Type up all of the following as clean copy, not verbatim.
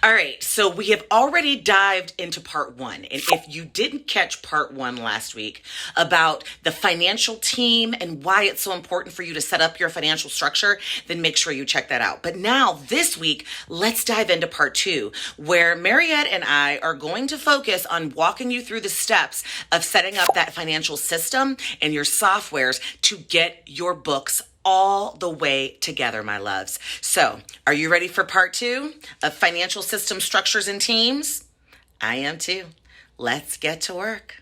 All right, so we have already dived into part one. And if you didn't catch part one last week about the financial team and why it's so important for you to set up your financial structure, then make sure you check that out. But now this week, let's dive into part two, where Mariette and I are going to focus on walking you through the steps of setting up that financial system and your softwares to get your books all the way together, my loves. So, are you ready for part two of financial system structures and teams? I am too. Let's get to work.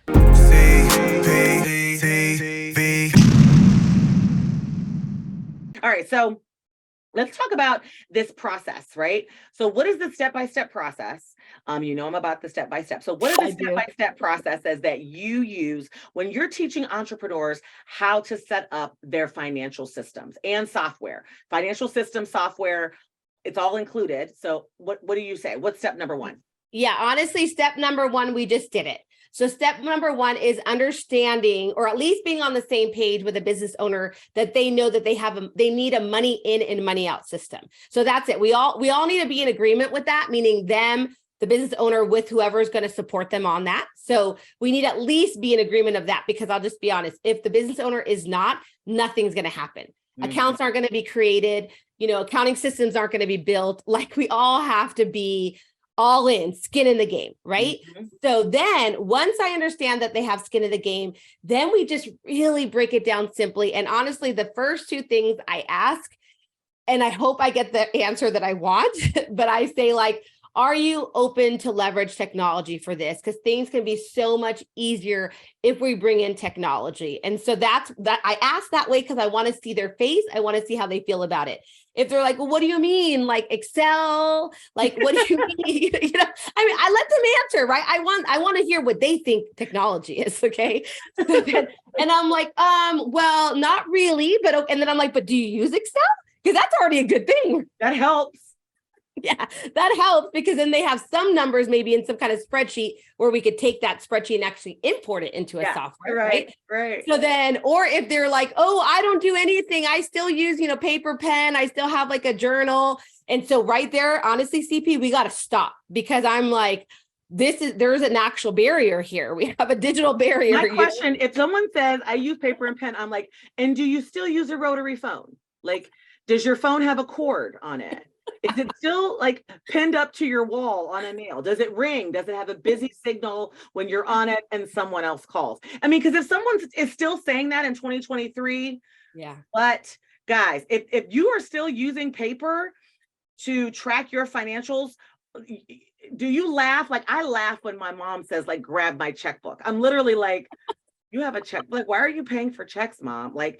All right, so let's talk about this process, right? So what is the step-by-step process? You know I'm about the step-by-step. So what are the step-by-step processes that you use when you're teaching entrepreneurs how to set up their financial systems and software? Financial system, software, it's all included. So what do you say? What's step number one? Yeah, honestly, step number one, we just did it. So step number one is understanding, or at least being on the same page with a business owner, that they know that they need a money in and money out system. So that's it. We all need to be in agreement with that, meaning them, the business owner, with whoever is going to support them on that. So we need at least be in agreement of that, because I'll just be honest, if the business owner is not, nothing's going to happen. Mm-hmm. Accounts aren't going to be created. Accounting systems aren't going to be built. Like, we all have to be all in, skin in the game, right? Mm-hmm. So then once I understand that they have skin in the game, then we just really break it down simply. And honestly, the first two things I ask, and I hope I get the answer that I want, but I say, like, are you open to leverage technology for this? Because things can be so much easier if we bring in technology. And so that's that. I ask that way because I want to see their face. I want to see how they feel about it. If they're like, well, what do you mean? Like Excel? Like, what do you mean? I let them answer, right? I want to hear what they think technology is. Okay. And I'm like, well, not really, but, and then I'm like, but do you use Excel? Because that's already a good thing. That helps. Yeah, that helps, because then they have some numbers maybe in some kind of spreadsheet where we could take that spreadsheet and actually import it into a software, right? So then, or if they're like, oh, I don't do anything, I still use, paper, pen, I still have like a journal. And so right there, honestly, CP, we got to stop, because I'm like, there's an actual barrier here. We have a digital barrier. My question, if someone says I use paper and pen, I'm like, and do you still use a rotary phone? Like, does your phone have a cord on it? Is it still like pinned up to your wall on a nail? Does it ring? Does it have a busy signal when you're on it and someone else calls? I mean, because if someone is still saying that in 2023, yeah. But guys, if you are still using paper to track your financials, do you laugh? Like, I laugh when my mom says, like, grab my checkbook. I'm literally like, you have a checkbook? Like, why are you paying for checks, Mom? Like,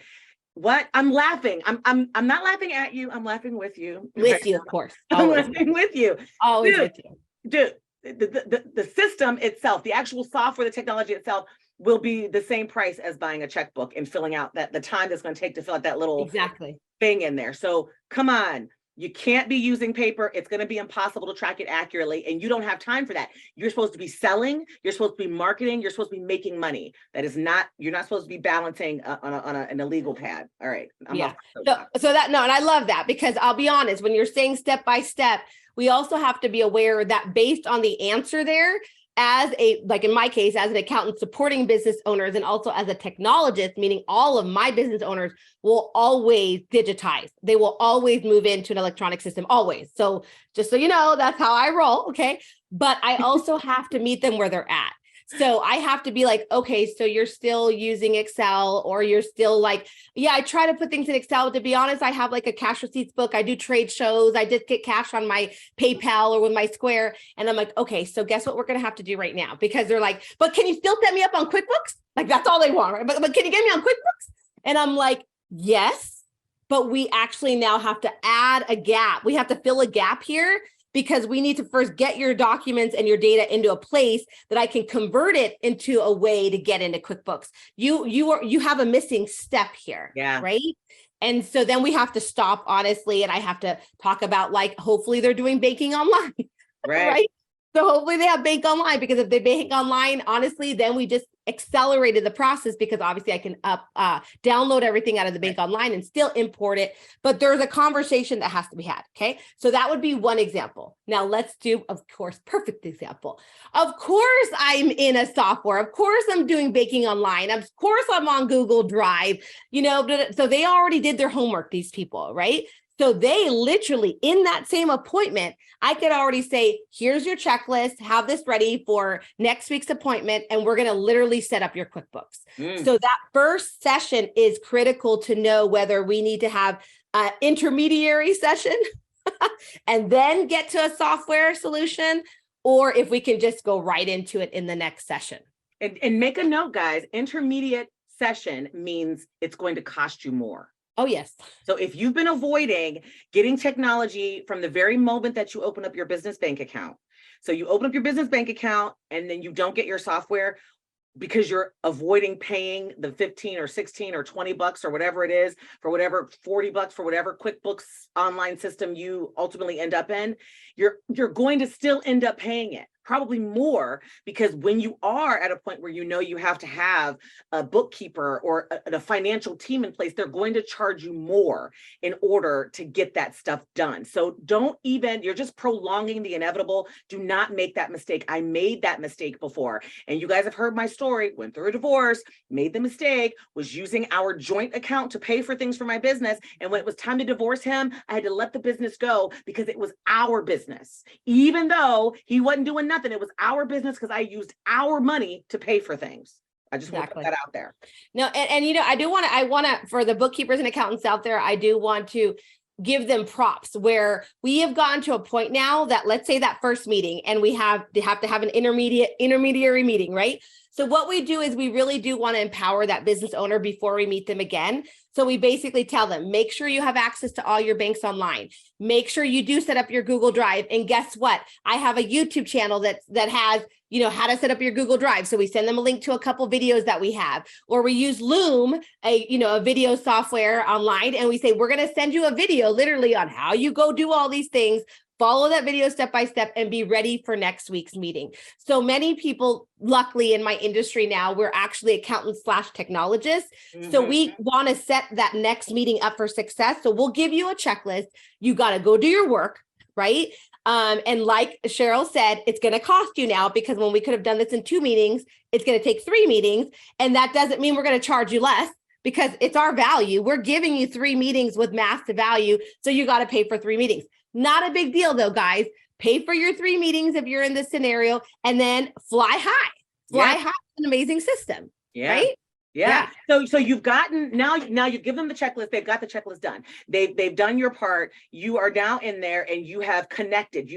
what? I'm laughing. I'm not laughing at you. I'm laughing with you. With you, of course. I'm laughing with you. Always with you. Dude, the system itself, the actual software, the technology itself will be the same price as buying a checkbook and filling out the time that's going to take to fill out that little thing in there. So come on. You can't be using paper. It's going to be impossible to track it accurately, and you don't have time for that. You're supposed to be selling. You're supposed to be marketing. You're supposed to be making money. You're not supposed to be balancing on an illegal pad. All right. So and I love that, because I'll be honest, when you're saying step by step, we also have to be aware that based on the answer there, like in my case, as an accountant supporting business owners, and also as a technologist, meaning all of my business owners will always digitize. They will always move into an electronic system, always. So just so you know, that's how I roll. Okay. But I also have to meet them where they're at. So I have to be like, okay, so you're still using Excel, or you're still like, yeah, I try to put things in Excel. To be honest, I have like a cash receipts book. I do trade shows. I just get cash on my PayPal or with my Square. And I'm like, okay, so guess what we're going to have to do right now? Because they're like, but can you still set me up on QuickBooks? Like, that's all they want, right? But can you get me on QuickBooks? And I'm like, yes, but we actually now have to add a gap. We have to fill a gap here, because we need to first get your documents and your data into a place that I can convert it into a way to get into QuickBooks. You have a missing step here, right? And so then we have to stop, honestly, and I have to talk about, like, hopefully they're doing banking online, right? So hopefully they have bank online, because if they bank online, honestly, then we just accelerated the process, because obviously I can download everything out of the bank online and still import it. But there's a conversation that has to be had. Okay. So that would be one example. Now let's do, of course, perfect example. Of course, I'm in a software. Of course, I'm doing banking online. Of course, I'm on Google Drive, so they already did their homework, these people, right? So they literally, in that same appointment, I could already say, here's your checklist, have this ready for next week's appointment, and we're going to literally set up your QuickBooks. So that first session is critical to know whether we need to have an intermediary session and then get to a software solution, or if we can just go right into it in the next session. And make a note, guys, intermediate session means it's going to cost you more. Oh, yes. So if you've been avoiding getting technology from the very moment that you open up your business bank account, so you open up your business bank account and then you don't get your software because you're avoiding paying the 15 or 16 or 20 bucks or whatever it is for whatever 40 bucks for whatever QuickBooks online system you ultimately end up in, you're going to still end up paying it. Probably more, because when you are at a point where you have to have a bookkeeper or a financial team in place, they're going to charge you more in order to get that stuff done. So you're just prolonging the inevitable. Do not make that mistake. I made that mistake before. And you guys have heard my story, went through a divorce, made the mistake, was using our joint account to pay for things for my business. And when it was time to divorce him, I had to let the business go because it was our business. Even though he wasn't doing nothing, it was our business because I used our money to pay for things. I just want to put that out there. No, and I want to, for the bookkeepers and accountants out there, I do want to give them props, where we have gotten to a point now that, let's say that first meeting, and they have to have an intermediary meeting, right? So what we do is we really do want to empower that business owner before we meet them again. So we basically tell them, make sure you have access to all your banks online. Make sure you do set up your Google Drive. And guess what? I have a YouTube channel that has, how to set up your Google Drive. So we send them a link to a couple videos that we have, or we use Loom, a video software online. And we say, we're going to send you a video literally on how you go do all these things. Follow that video step by step and be ready for next week's meeting. So many people, luckily in my industry now, we're actually accountants / technologists. So we want to set that next meeting up for success. So we'll give you a checklist. You got to go do your work, right? And like Cheryl said, it's going to cost you now, because when we could have done this in 2 meetings, it's going to take 3 meetings. And that doesn't mean we're going to charge you less, because it's our value. We're giving you 3 meetings with massive value. So you got to pay for 3 meetings. Not a big deal though, guys. Pay for your 3 meetings if you're in this scenario, and then fly high. Fly high is an amazing system, right? Yeah. So you've gotten, now you give them the checklist. They've got the checklist done. They've done your part. You are now in there and you have connected.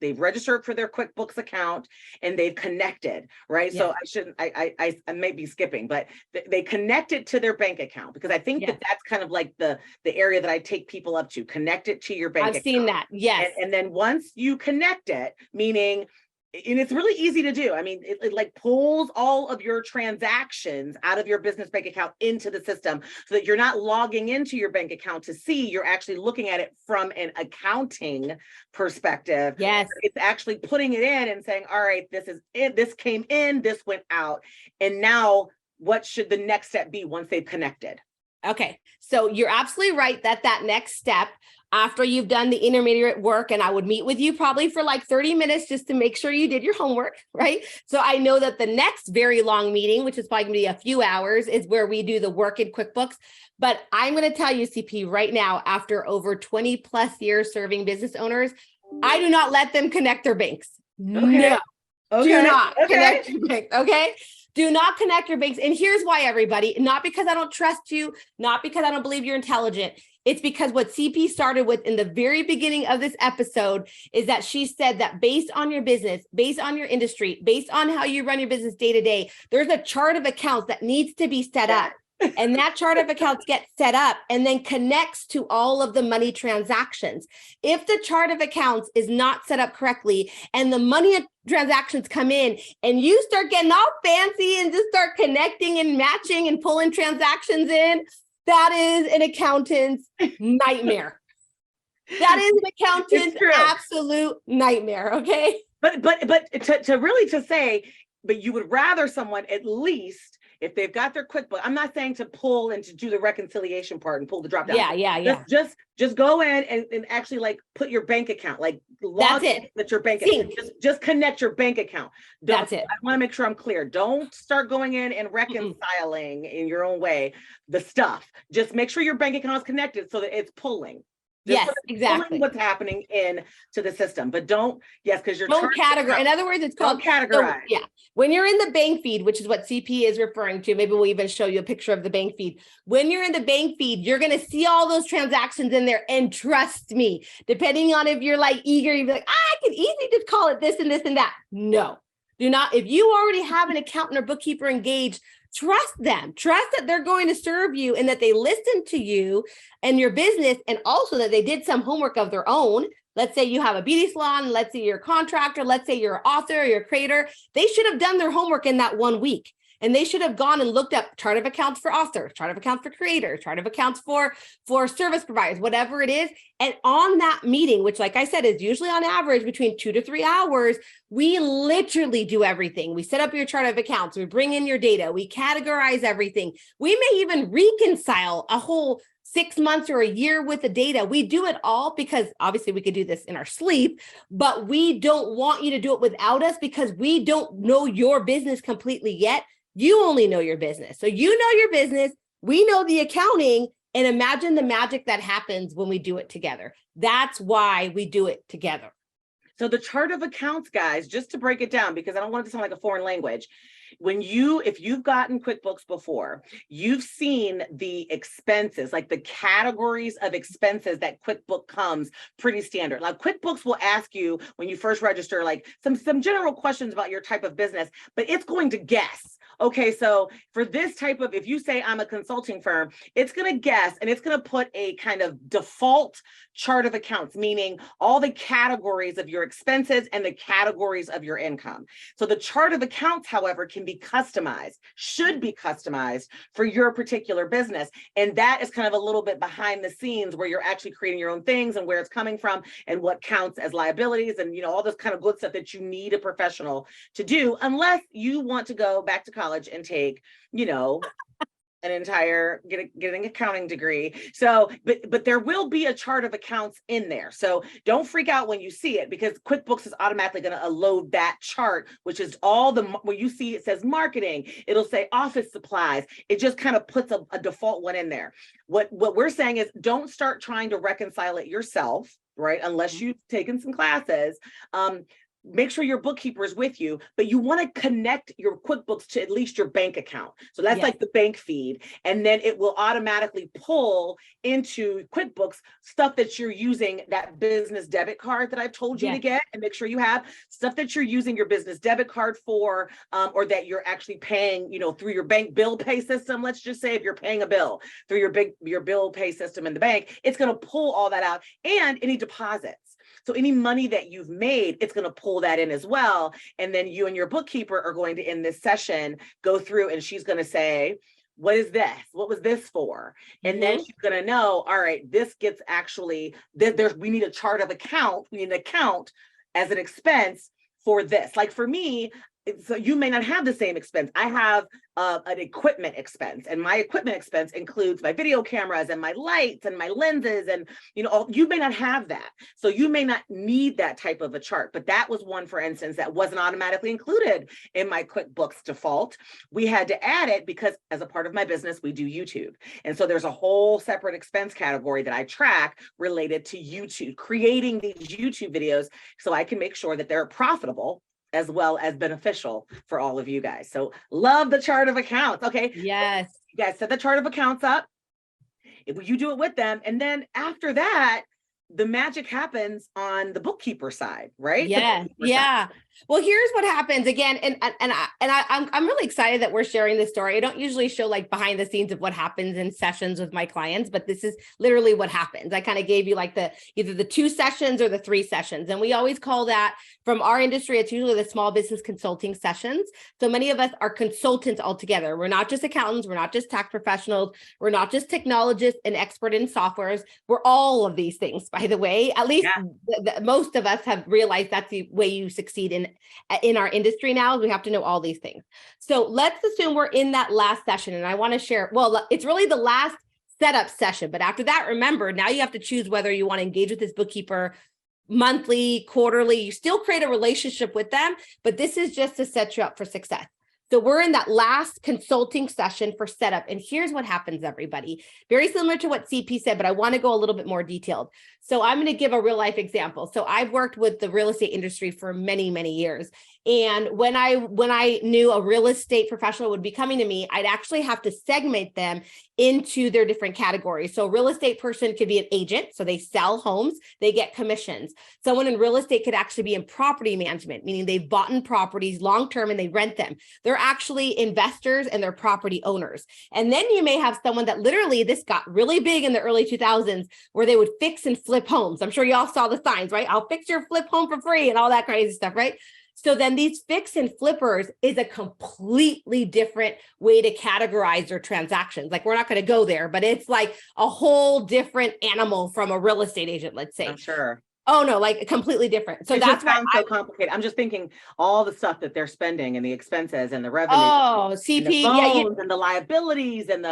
They've registered for their QuickBooks account and they've connected, right? Yeah. So I may be skipping, but they connected to their bank account, because I think that's kind of like the area that I take people up to. Connect it to your bank account. I've seen that. Yes. And then once you connect it, meaning, and it's really easy to do. I mean, it like pulls all of your transactions out of your business bank account into the system, so that you're not logging into your bank account to see, you're actually looking at it from an accounting perspective. Yes. It's actually putting it in and saying, all right, this is it. This came in, this went out. And now what should the next step be once they've connected? Okay. So you're absolutely right that next step, after you've done the intermediate work, and I would meet with you probably for like 30 minutes just to make sure you did your homework, right? So I know that the next very long meeting, which is probably gonna be a few hours, is where we do the work in QuickBooks. But I'm gonna tell you, CP, right now, after over 20 plus years serving business owners, I do not let them connect their banks. Okay. No, do not connect your bank, okay? Do not connect your banks. And here's why, everybody. Not because I don't trust you, not because I don't believe you're intelligent. It's because what CP started with in the very beginning of this episode is that she said that based on your business, based on your industry, based on how you run your business day to day, there's a chart of accounts that needs to be set up. And that chart of accounts gets set up and then connects to all of the money transactions. If the chart of accounts is not set up correctly and the money transactions come in and you start getting all fancy and just start connecting and matching and pulling transactions in, that is an accountant's nightmare. That is an It's accountant's true. absolute nightmare. Okay. But to really to say, but you would rather someone at least if they've got their QuickBook. I'm not saying to pull and to do the reconciliation part and pull the drop down. Yeah. Just go in and actually like put your bank account, like log That's it. that your bank Sync. just connect your bank account. That's it. I want to make sure I'm clear. Don't start going in and reconciling in your own way the stuff. Just make sure your bank account is connected so that it's pulling. Yes, exactly. What's happening in to the system, but don't because you're don't categorize. In other words, it's called categorize. So, when you're in the bank feed, which is what CP is referring to, maybe we'll even show you a picture of the bank feed. When you're in the bank feed, you're going to see all those transactions in there. And trust me, depending on if you're like eager, you'll be like, I can easily just call it this and this and that. No, do not. If you already have an accountant or bookkeeper engaged, trust them. Trust that they're going to serve you and that they listen to you and your business, and also that they did some homework of their own. Let's say you have a beauty salon. Let's say you're a contractor. Let's say you're an author or you're a creator. They should have done their homework in that 1 week. And they should have gone and looked up chart of accounts for authors, chart of accounts for creators, chart of accounts for service providers, whatever it is. And on that meeting, which like I said, is usually on average between 2 to 3 hours, we literally do everything. We set up your chart of accounts. We bring in your data. We categorize everything. We may even reconcile a whole 6 months or a year with the data. We do it all because obviously we could do this in our sleep, but we don't want you to do it without us because we don't know your business completely yet. You only know your business. So you know your business, we know the accounting, and imagine the magic that happens when we do it together. That's why we do it together. So the chart of accounts, guys, just to break it down, because I don't want it to sound like a foreign language. If you've gotten QuickBooks before, you've seen the expenses, like the categories of expenses that QuickBooks comes pretty standard. Like QuickBooks will ask you when you first register, like some general questions about your type of business, but it's going to guess. Okay, so for this type of, if you say I'm a consulting firm, it's going to guess and it's going to put a kind of default chart of accounts, meaning all the categories of your expenses and the categories of your income. So the chart of accounts, however, can be customized, should be customized for your particular business. And that is kind of a little bit behind the scenes where you're actually creating your own things and where it's coming from and what counts as liabilities and, all this kind of good stuff that you need a professional to do, unless you want to go back to college and take, an entire get an accounting degree. So, but there will be a chart of accounts in there. So don't freak out when you see it, because QuickBooks is automatically going to load that chart, which is all where you see it says marketing, it'll say office supplies. It just kind of puts a default one in there. What we're saying is don't start trying to reconcile it yourself, right? Unless you've taken some classes. Make sure your bookkeeper is with you, but you want to connect your QuickBooks to at least your bank account. So that's like the bank feed. And then it will automatically pull into QuickBooks stuff that you're using, that business debit card that I've told you to get, and make sure you have stuff that you're using your business debit card for, or that you're actually paying, through your bank bill pay system. Let's just say if you're paying a bill through your bill pay system in the bank, it's going to pull all that out, and any deposits. So any money that you've made, it's going to pull that in as well. And then you and your bookkeeper are going to, in this session, go through, and she's going to say, what is this? What was this for? And then she's going to know, all right, this gets actually, we need a chart of account. We need an account as an expense for this. Like for me, so you may not have the same expense. I have an equipment expense, and my equipment expense includes my video cameras and my lights and my lenses, and you may not have that. So you may not need that type of a chart, but that was one, for instance, that wasn't automatically included in my QuickBooks default. We had to add it because as a part of my business, we do YouTube. And so there's a whole separate expense category that I track related to YouTube, creating these YouTube videos so I can make sure that they're profitable as well as beneficial for all of you guys. So love the chart of accounts. Okay. Yes. You guys set the chart of accounts up. If you do it with them, and then after that, the magic happens on the bookkeeper side, right? Yeah. Yeah. Well, here's what happens again, I'm really excited that we're sharing this story. I don't usually show like behind the scenes of what happens in sessions with my clients, but this is literally what happens. I kind of gave you like either the 2 sessions or the 3 sessions, and we always call that, from our industry, it's usually the small business consulting sessions. So many of us are consultants altogether. We're not just accountants, we're not just tax professionals, we're not just technologists and expert in softwares. We're all of these things, by the way. At least most of us have realized that's the way you succeed in our industry now. We have to know all these things. So let's assume we're in that last session, and I want to share, well, it's really the last setup session, but after that, remember, now you have to choose whether you want to engage with this bookkeeper monthly, quarterly. You still create a relationship with them, but this is just to set you up for success. So we're in that last consulting session for setup. And here's what happens, everybody. Very similar to what CP said, but I want to go a little bit more detailed. So I'm going to give a real life example. So I've worked with the real estate industry for many, many years. And when I knew a real estate professional would be coming to me, I'd actually have to segment them into their different categories. So a real estate person could be an agent. So they sell homes, they get commissions. Someone in real estate could actually be in property management, meaning they've bought in properties long-term and they rent them. They're actually investors and they're property owners. And then you may have someone that literally, this got really big in the early 2000s, where they would fix and flip homes. I'm sure y'all saw the signs, right? I'll fix your flip home for free and all that crazy stuff, right? So then these fix and flippers is a completely different way to categorize their transactions. Like, we're not going to go there, but it's like a whole different animal from a real estate agent, let's say. I'm sure. Oh no, like completely different. So it that's sounds so complicated. I'm just thinking all the stuff that they're spending and the expenses and the revenue. Oh, CP, and the loans and the liabilities and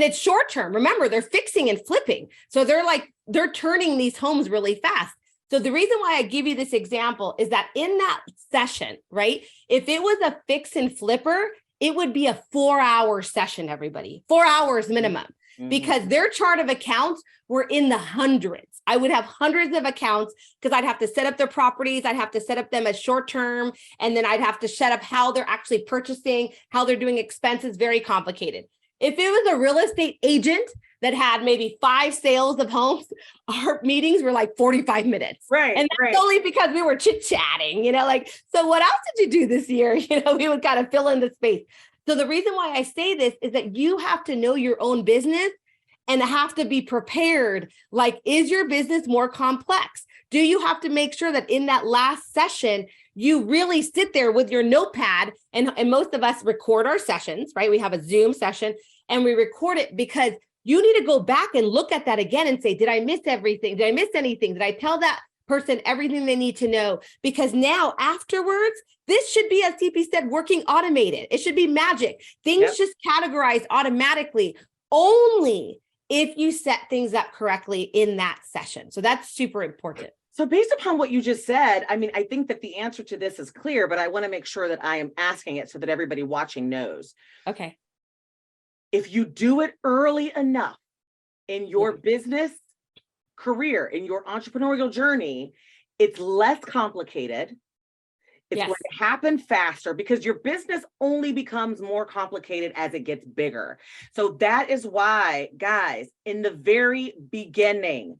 it's short term. Remember, they're fixing and flipping. So they're turning these homes really fast. So the reason why I give you this example is that in that session, right? If it was a fix and flipper, it would be a 4-hour session, everybody, 4 hours minimum, because their chart of accounts were in the hundreds. I would have hundreds of accounts because I'd have to set up their properties. I'd have to set up them as short term. And then I'd have to set up how they're actually purchasing, how they're doing expenses, very complicated. If it was a real estate agent that had maybe 5 sales of homes, our meetings were like 45 minutes. Right. And that's only because we were chit-chatting, so what else did you do this year? We would kind of fill in the space. So the reason why I say this is that you have to know your own business and have to be prepared. Like, is your business more complex? Do you have to make sure that in that last session, you really sit there with your notepad, and most of us record our sessions, right? We have a Zoom session and we record it because you need to go back and look at that again and say, did I miss everything? Did I miss anything? Did I tell that person everything they need to know? Because now afterwards, this should be, as CP said, working automated. It should be magic. Things just categorize automatically only if you set things up correctly in that session. So that's super important. So based upon what you just said, I mean, I think that the answer to this is clear, but I want to make sure that I am asking it so that everybody watching knows. Okay. If you do it early enough in your business career, in your entrepreneurial journey, it's less complicated. It's going to happen faster because your business only becomes more complicated as it gets bigger. So that is why, guys, in the very beginning,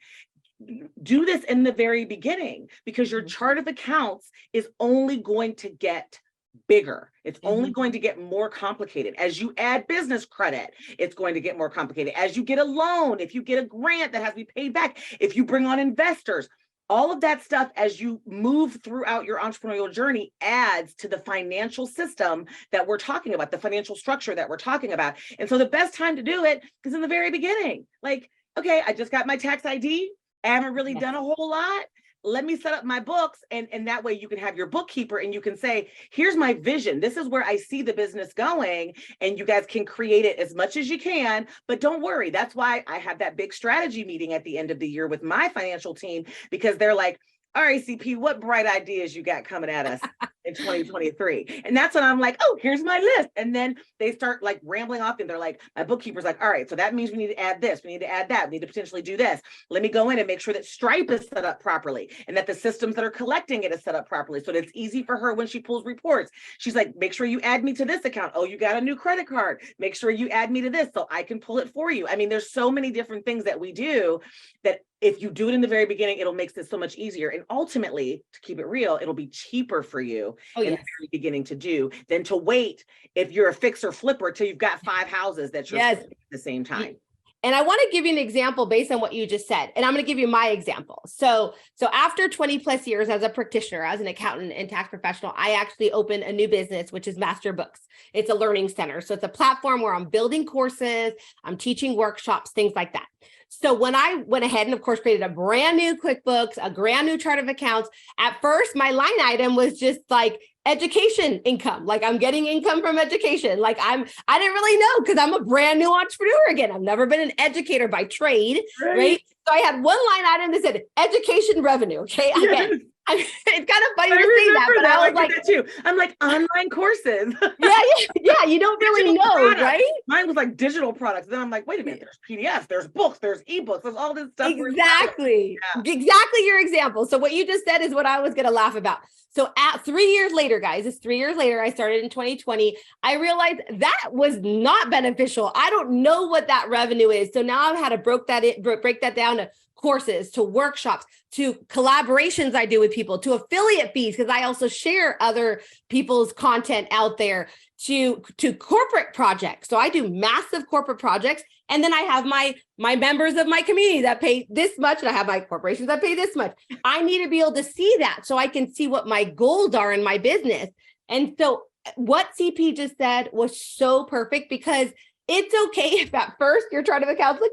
do this in the very beginning, because your chart of accounts is only going to get bigger. It's only going to get more complicated. As you add business credit, it's going to get more complicated. As you get a loan, if you get a grant that has to be paid back, if you bring on investors, all of that stuff as you move throughout your entrepreneurial journey adds to the financial system that we're talking about, the financial structure that we're talking about. And so the best time to do it is in the very beginning. Like, okay, I just got my tax ID. I haven't really done a whole lot. Let me set up my books, and that way you can have your bookkeeper and you can say, here's my vision. This is where I see the business going, and you guys can create it as much as you can, but don't worry. That's why I have that big strategy meeting at the end of the year with my financial team, because they're like, all right, CP, what bright ideas you got coming at us in 2023. And that's when I'm like, oh, here's my list. And then they start like rambling off and they're like, my bookkeeper's like, all right, so that means we need to add this. We need to add that. We need to potentially do this. Let me go in and make sure that Stripe is set up properly and that the systems that are collecting it is set up properly so that it's easy for her when she pulls reports. She's like, make sure you add me to this account. Oh, you got a new credit card. Make sure you add me to this so I can pull it for you. I mean, there's so many different things that we do that if you do it in the very beginning, it'll make this so much easier. And ultimately, to keep it real, it'll be cheaper for you in the very beginning to do than to wait if you're a fixer flipper till you've got 5 houses that you're flipping at the same time. And I want to give you an example based on what you just said. And I'm going to give you my example. So after 20 plus years as a practitioner, as an accountant and tax professional, I actually opened a new business, which is Master Books. It's a learning center. So it's a platform where I'm building courses, I'm teaching workshops, things like that. So when I went ahead and of course created a brand new QuickBooks, a brand new chart of accounts, at first my line item was just like education income. Like I'm getting income from education. Like I didn't really know because I'm a brand new entrepreneur again. I've never been an educator by trade, right? So I had one line item that said education revenue. Okay. Again, it's kind of funny to say that, but I was like that too. I'm like online courses. yeah. You don't really know, products. Right? Mine was like digital products. Then I'm like, wait a minute, there's PDFs, there's books, there's ebooks, there's all this stuff. Exactly. Exactly your example. So what you just said is what I was going to laugh about. So at 3 years later, guys, it's 3 years later, I started in 2020. I realized that was not beneficial. I don't know what that revenue is. So now I've had to break that down to courses, to workshops, to collaborations I do with people, to affiliate fees, because I also share other people's content out there, to corporate projects. So I do massive corporate projects. And then I have my members of my community that pay this much, and I have my corporations that pay this much. I need to be able to see that so I can see what my goals are in my business. And so what CP just said was so perfect, because it's okay if at first your chart of accounts like,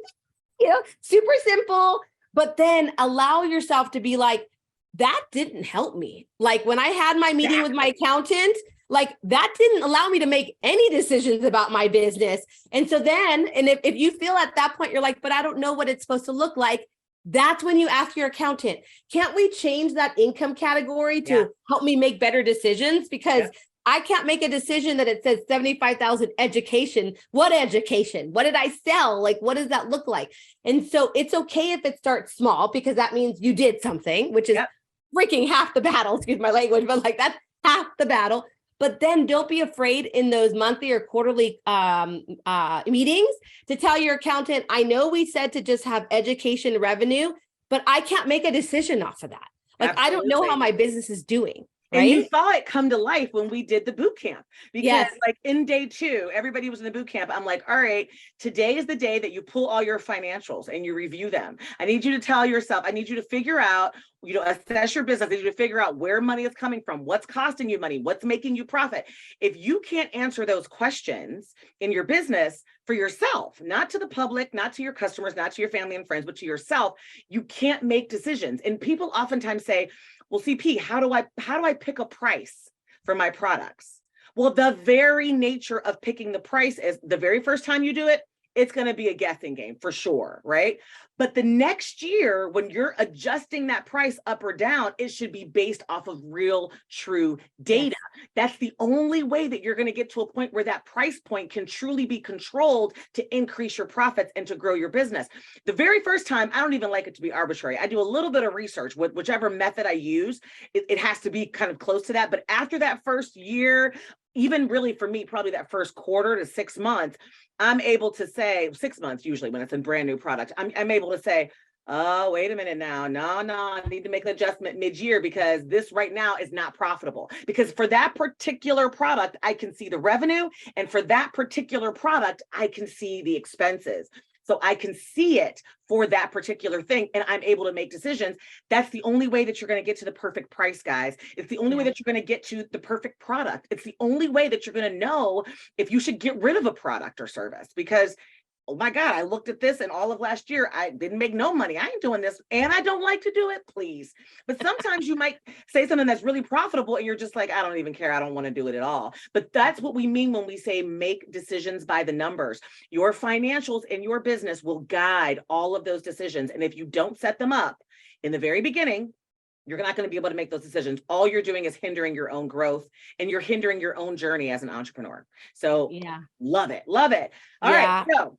super simple, but then allow yourself to be like, that didn't help me. Like when I had my meeting with my accountant, like that didn't allow me to make any decisions about my business. And so then, and if you feel at that point, you're like, but I don't know what it's supposed to look like. That's when you ask your accountant, can't we change that income category to help me make better decisions? Because I can't make a decision that it says 75,000 education. What education? What did I sell? Like, what does that look like? And so it's okay if it starts small, because that means you did something, which is freaking half the battle, excuse my language, but like that's half the battle. But then don't be afraid in those monthly or quarterly meetings to tell your accountant, I know we said to just have education revenue, but I can't make a decision off of that. Like, I don't know how my business is doing. Right? And you saw it come to life when we did the boot camp, because like in day 2, everybody was in the boot camp. I'm like, all right, today is the day that you pull all your financials and you review them. I need you to tell yourself, I need you to figure out, assess your business. I need you to figure out where money is coming from, what's costing you money, what's making you profit. If you can't answer those questions in your business for yourself, not to the public, not to your customers, not to your family and friends, but to yourself, you can't make decisions. And people oftentimes say, well, CP, how do I pick a price for my products? Well, the very nature of picking the price is the very first time you do it, it's going to be a guessing game for sure, right? But the next year, when you're adjusting that price up or down, it should be based off of real, true data. That's the only way that you're going to get to a point where that price point can truly be controlled to increase your profits and to grow your business. The very first time, I don't even like it to be arbitrary. I do a little bit of research with whichever method I use. It has to be kind of close to that. But after that first year, even really for me, probably that first quarter to 6 months, I'm able to say 6 months, usually when it's a brand new product, I'm able to say, oh, wait a minute now. No, I need to make an adjustment mid-year because this right now is not profitable. Because for that particular product, I can see the revenue. And for that particular product, I can see the expenses. So I can see it for that particular thing, and I'm able to make decisions. That's the only way that you're going to get to the perfect price, guys. It's the only way that you're going to get to the perfect product. It's the only way that you're going to know if you should get rid of a product or service, because oh my God, I looked at this and all of last year, I didn't make no money. I ain't doing this. And I don't like to do it, please. But sometimes you might say something that's really profitable and you're just like, I don't even care. I don't want to do it at all. But that's what we mean when we say make decisions by the numbers. Your financials and your business will guide all of those decisions. And if you don't set them up in the very beginning, you're not going to be able to make those decisions. All you're doing is hindering your own growth, and you're hindering your own journey as an entrepreneur. So Yeah. love it. Love it. All right. So,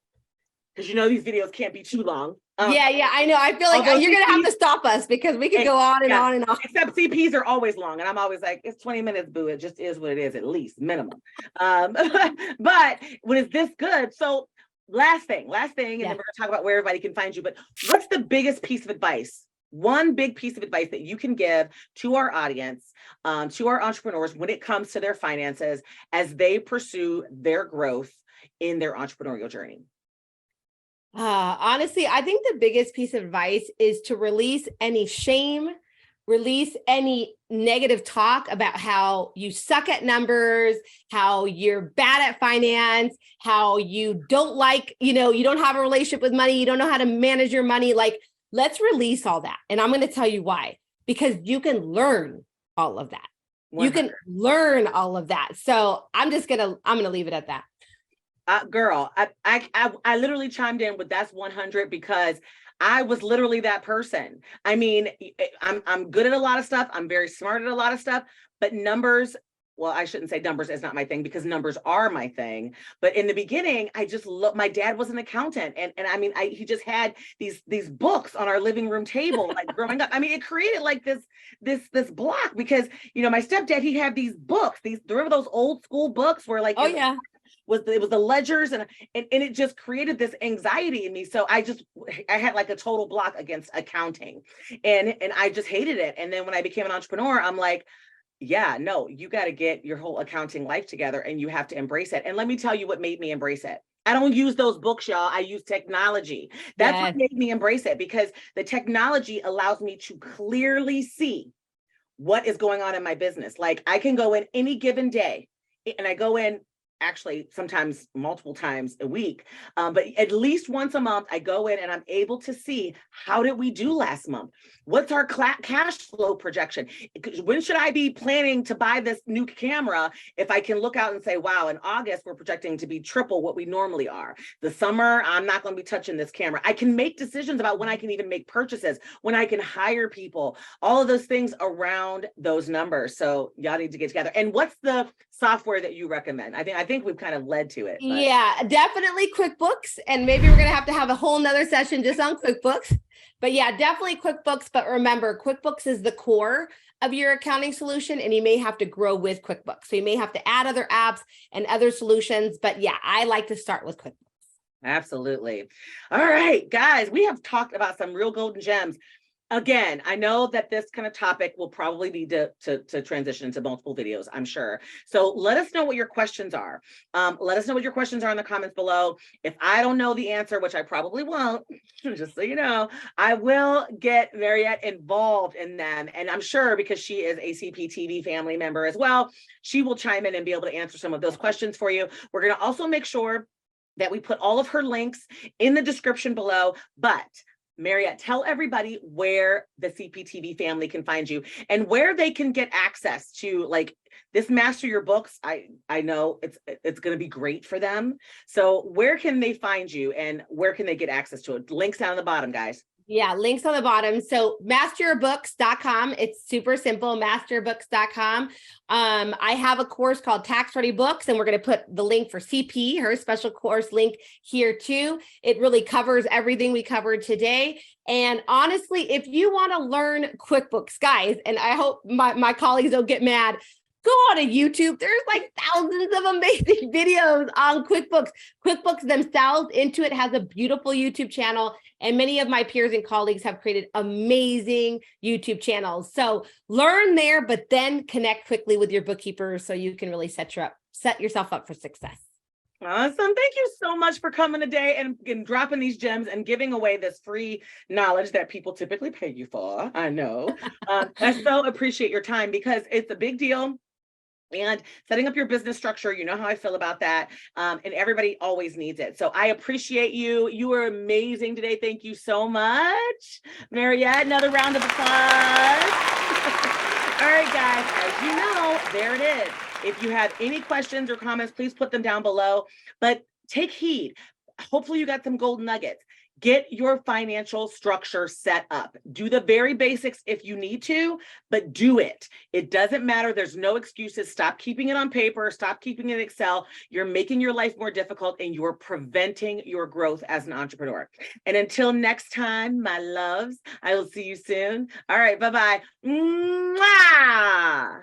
because these videos can't be too long. Yeah, I know. I feel like you're going to have to stop us because we could go on and on and on. Except CPs are always long. And I'm always like, it's 20 minutes, boo. It just is what it is, at least minimum. But when it's this good, so last thing, and then we're going to talk about where everybody can find you. But what's the biggest piece of advice? One big piece of advice that you can give to our audience, to our entrepreneurs when it comes to their finances as they pursue their growth in their entrepreneurial journey? Honestly, I think the biggest piece of advice is to release any shame, release any negative talk about how you suck at numbers, how you're bad at finance, how you don't like, you don't have a relationship with money, you don't know how to manage your money. Like, let's release all that. And I'm going to tell you why, because you can learn all of that. 100. You can learn all of that. So I'm going to leave it at that. Girl, I literally chimed in with that's 100 because I was literally that person. I mean, I'm good at a lot of stuff. I'm very smart at a lot of stuff, but numbers, well, I shouldn't say numbers is not my thing because numbers are my thing. But in the beginning, I just my dad was an accountant. And I mean, he just had these books on our living room table, like growing up. I mean, it created like this block because, my stepdad, he had these books, remember those old school books where like, it was the ledgers and it just created this anxiety in me. So I had like a total block against accounting and I just hated it. And then when I became an entrepreneur, I'm like, yeah, no, you got to get your whole accounting life together and you have to embrace it. And let me tell you what made me embrace it. I don't use those books, y'all. I use technology. That's what made me embrace it because the technology allows me to clearly see what is going on in my business. Like I can go in any given day and I go in actually sometimes multiple times a week, but at least once a month, I go in and I'm able to see how did we do last month? What's our cash flow projection? When should I be planning to buy this new camera if I can look out and say, wow, in August, we're projecting to be triple what we normally are. The summer, I'm not going to be touching this camera. I can make decisions about when I can even make purchases, when I can hire people, all of those things around those numbers. So y'all need to get together. And what's the software that you recommend? I think we've kind of led to it. But. Yeah, definitely QuickBooks. And maybe we're going to have a whole nother session just on QuickBooks. But yeah, definitely QuickBooks. But remember, QuickBooks is the core of your accounting solution, and you may have to grow with QuickBooks. So you may have to add other apps and other solutions. But yeah, I like to start with QuickBooks. Absolutely. All right, guys, we have talked about some real golden gems. Again, I know that this kind of topic will probably need to transition into multiple videos, I'm sure. So let us know what your questions are. Let us know what your questions are in the comments below. If I don't know the answer, which I probably won't, just so you know, I will get Mariette involved in them. And I'm sure because she is a CPTV family member as well, she will chime in and be able to answer some of those questions for you. We're going to also make sure that we put all of her links in the description below, but Mariette, tell everybody where the CPTV family can find you and where they can get access to like this Master Your Books. I know it's going to be great for them. So where can they find you and where can they get access to it? Links down the bottom, guys. Yeah, links on the bottom. So masteryourbooks.com. It's super simple, masteryourbooks.com. I have a course called Tax Ready Books, and we're going to put the link for CP, her special course link here too. It really covers everything we covered today. And honestly, if you want to learn QuickBooks, guys, and I hope my colleagues don't get mad, go on to YouTube. There's like thousands of amazing videos on QuickBooks. QuickBooks themselves, Intuit has a beautiful YouTube channel, and many of my peers and colleagues have created amazing YouTube channels. So learn there, but then connect quickly with your bookkeeper so you can really set yourself up for success. Awesome. Thank you so much for coming today and dropping these gems and giving away this free knowledge that people typically pay you for. I know. I so appreciate your time because it's a big deal. And setting up your business structure, you know how I feel about that. And everybody always needs it. So I appreciate you. You were amazing today. Thank you so much. Mariette, another round of applause. All right, guys, as you know, there it is. If you have any questions or comments, please put them down below. But take heed. Hopefully you got some golden nuggets. Get your financial structure set up. Do the very basics if you need to, but do it. It doesn't matter. There's no excuses. Stop keeping it on paper. Stop keeping it in Excel. You're making your life more difficult and you're preventing your growth as an entrepreneur. And until next time, my loves, I will see you soon. All right. Bye-bye. Mwah!